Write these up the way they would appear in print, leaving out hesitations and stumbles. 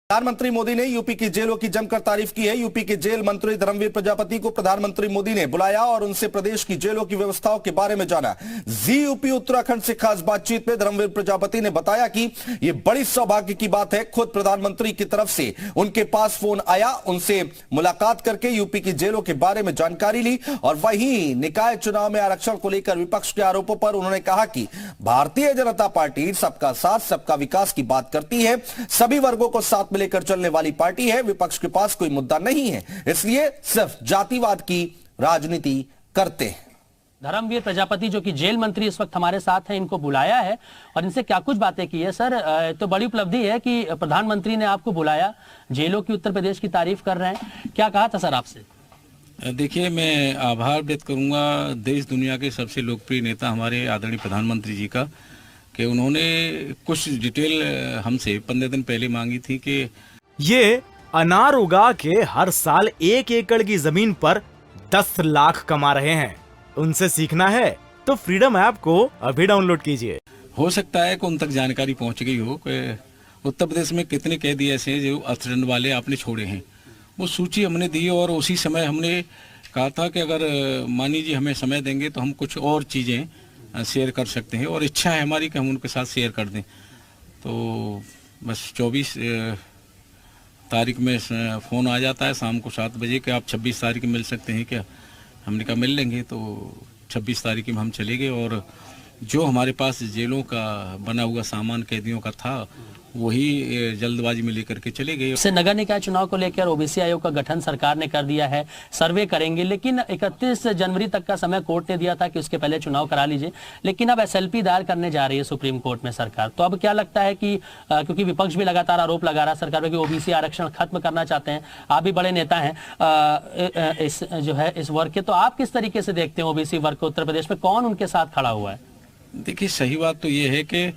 प्रधानमंत्री मोदी ने यूपी की जेलों की जमकर तारीफ की है। यूपी के जेल मंत्री धर्मवीर प्रजापति को प्रधानमंत्री मोदी ने बुलाया और उनसे प्रदेश की जेलों की व्यवस्थाओं के बारे में जाना। जी यूपी उत्तराखंड से खास बातचीत में धर्मवीर प्रजापति ने बताया कि यह बड़ी सौभाग्य की बात है। खुद प्रधानमंत्री की तरफ से उनके पास फोन आया, उनसे मुलाकात करके यूपी की जेलों के बारे में जानकारी ली। और वहीं निकाय चुनाव में आरक्षण को लेकर विपक्ष के आरोपों पर उन्होंने कहा कि भारतीय जनता पार्टी सबका साथ सबका विकास की बात करती है, सभी वर्गों को साथ लेकर चलने वाली पार्टी है। विपक्ष के पास कोई मुद्दा नहीं है, इसलिए सिर्फ जातिवाद की राजनीति करते हैं। धर्मवीर प्रजापति जो कि जेल मंत्री इस वक्त हमारे साथ हैं, इनको बुलाया है और इनसे क्या कुछ बातें की है। सर, तो बड़ी उपलब्धि है कि प्रधानमंत्री ने आपको बुलाया, जेलों की उत्तर प्रदेश की तारीफ कर रहे हैं, क्या कहा था सर आपसे? देखिए, मैं आभार व्यक्त करूंगा देश दुनिया के सबसे लोकप्रिय नेता हमारे आदरणीय प्रधानमंत्री जी का कि उन्होंने कुछ डिटेल हमसे 15 दिन पहले मांगी थी कि ये अनार उगा के हर साल 1 एकड़ की जमीन पर 10 लाख कमा रहे हैं। उनसे सीखना है तो फ्रीडम ऐप को अभी डाउनलोड कीजिए। हो सकता है कि उन तक जानकारी पहुंच गई हो कि उत्तर प्रदेश में कितने कैदी ऐसे हैं जो अर्थदंड वाले आपने छोड़े हैं। वो सूची हमने दी और उसी समय हमने कहा था कि अगर मान लीजिए हमें समय देंगे तो हम कुछ और चीज़ें शेयर कर सकते हैं और इच्छा है हमारी कि हम उनके साथ शेयर कर दें। तो बस 24 तारीख में फ़ोन आ जाता है शाम को 7 बजे कि आप 26 तारीख मिल सकते हैं क्या। हमने कहा मिल लेंगे। तो 26 तारीख में हम चले गए और जो हमारे पास जेलों का बना हुआ सामान कैदियों का था वही जल्दबाजी में लेकर के चले गए। से नगर निकाय चुनाव को लेकर ओबीसी आयोग का गठन सरकार ने कर दिया है, सर्वे करेंगे, लेकिन 31 जनवरी तक का समय कोर्ट ने दिया था कि उसके पहले चुनाव करा लीजिए, लेकिन अब एसएलपी दायर करने जा रही है सुप्रीम कोर्ट में सरकार। तो अब क्या लगता है कि क्योंकि विपक्ष भी लगातार आरोप लगा रहा है सरकार पर कि ओबीसी आरक्षण खत्म करना चाहते हैं, आप भी बड़े नेता हैं इस जो है इस वर्ग के, तो आप किस तरीके से देखते हैं ओबीसी वर्ग को उत्तर प्रदेश में, कौन उनके साथ खड़ा हुआ है? देखिए, सही बात तो ये है कि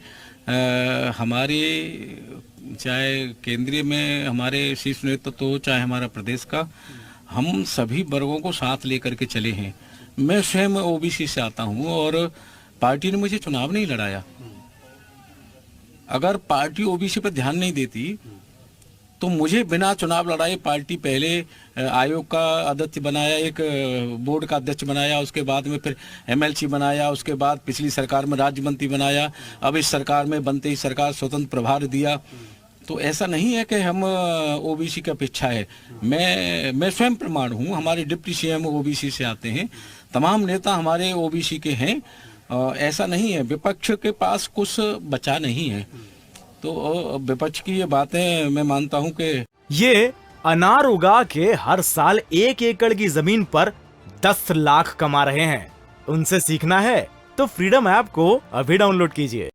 हमारे चाहे केंद्रीय में हमारे शीर्ष नेतृत्व हो चाहे हमारा प्रदेश का, हम सभी वर्गों को साथ लेकर के चले हैं। मैं स्वयं ओबीसी से आता हूं और पार्टी ने मुझे चुनाव नहीं लड़ाया। अगर पार्टी ओबीसी पर ध्यान नहीं देती तो मुझे बिना चुनाव लड़ाए पार्टी पहले आयोग का अध्यक्ष बनाया, एक बोर्ड का अध्यक्ष बनाया, उसके बाद में फिर एमएलसी बनाया, उसके बाद पिछली सरकार में राज्य मंत्री बनाया, अब इस सरकार में बनते ही सरकार स्वतंत्र प्रभार दिया। तो ऐसा नहीं है कि हम ओबीसी की अपेक्षा है। मैं स्वयं प्रमाण हूँ, हमारे डिप्टी सीएम ओबीसी से आते हैं, तमाम नेता हमारे ओबीसी के हैं। ऐसा नहीं है, विपक्ष के पास कुछ बचा नहीं है। तो विपक्ष की ये बातें मैं मानता हूं कि ये अनार उगा के हर साल 1 एकड़ की जमीन पर 10 लाख कमा रहे हैं। उनसे सीखना है तो फ्रीडम ऐप को अभी डाउनलोड कीजिए।